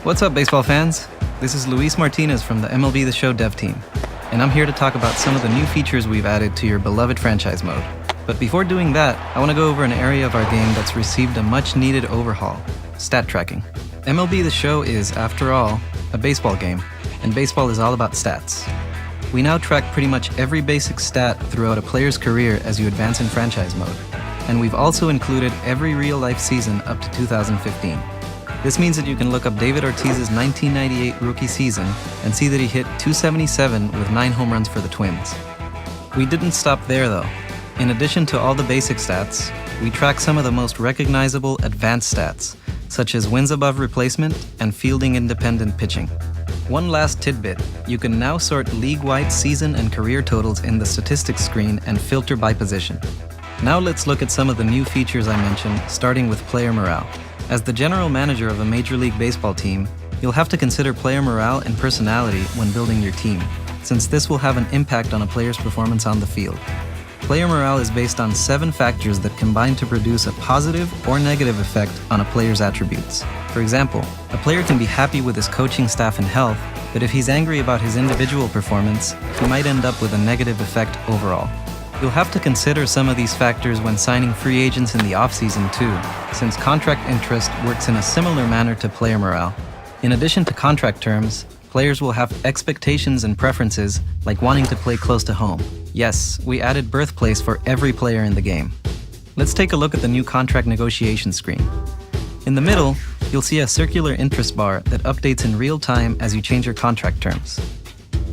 What's up, baseball fans? This is Luis Martinez from the MLB The Show dev team, and I'm here to talk about some of the new features we've added to your beloved franchise mode. But before doing that, I want to go over an area of our game that's received a much-needed overhaul: stat tracking. MLB The Show is, after all, a baseball game, and baseball is all about stats. We now track pretty much every basic stat throughout a player's career as you advance in franchise mode, and we've also included every real-life season up to 2015. This means that you can look up David Ortiz's 1998 rookie season and see that he hit .277 with 9 home runs for the Twins. We didn't stop there though. In addition to all the basic stats, we track some of the most recognizable advanced stats, such as wins above replacement and fielding independent pitching. One last tidbit: you can now sort league-wide season and career totals in the statistics screen and filter by position. Now let's look at some of the new features I mentioned, starting with player morale. As the general manager of a Major League Baseball team, you'll have to consider player morale and personality when building your team, since this will have an impact on a player's performance on the field. Player morale is based on 7 factors that combine to produce a positive or negative effect on a player's attributes. For example, a player can be happy with his coaching staff and health, but if he's angry about his individual performance, he might end up with a negative effect overall. You'll have to consider some of these factors when signing free agents in the offseason too, since contract interest works in a similar manner to player morale. In addition to contract terms, players will have expectations and preferences, like wanting to play close to home. Yes, we added birthplace for every player in the game. Let's take a look at the new contract negotiation screen. In the middle, you'll see a circular interest bar that updates in real time as you change your contract terms.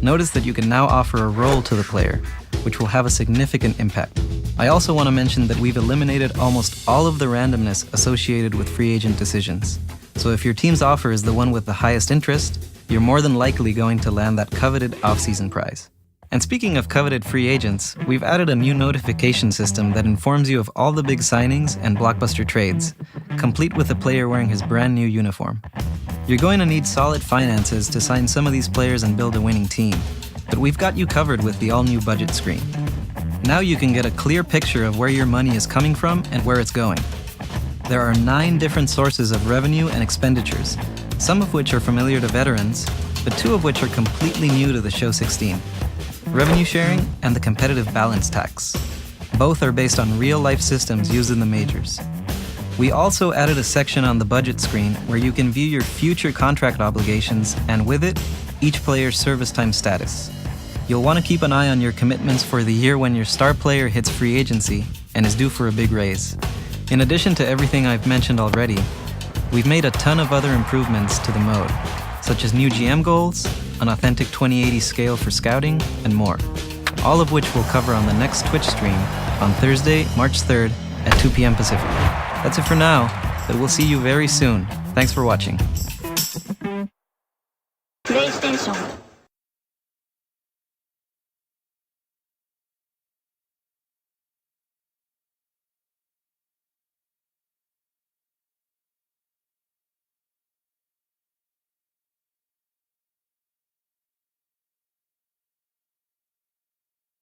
Notice that you can now offer a role to the player, which will have a significant impact. I also want to mention that we've eliminated almost all of the randomness associated with free agent decisions. So if your team's offer is the one with the highest interest, you're more than likely going to land that coveted off-season prize. And speaking of coveted free agents, we've added a new notification system that informs you of all the big signings and blockbuster trades, complete with the player wearing his brand new uniform. You're going to need solid finances to sign some of these players and build a winning team, but we've got you covered with the all-new budget screen. Now you can get a clear picture of where your money is coming from and where it's going. There are 9 different sources of revenue and expenditures, some of which are familiar to veterans, but 2 of which are completely new to the Show 16. Revenue sharing and the competitive balance tax. Both are based on real-life systems used in the majors. We also added a section on the budget screen where you can view your future contract obligations and with it, each player's service time status. You'll want to keep an eye on your commitments for the year when your star player hits free agency and is due for a big raise. In addition to everything I've mentioned already, we've made a ton of other improvements to the mode, such as new GM goals, an authentic 2080 scale for scouting, and more. All of which we'll cover on the next Twitch stream on Thursday, March 3rd at 2 p.m. Pacific. That's it for now, but we'll see you very soon. Thanks for watching. PlayStation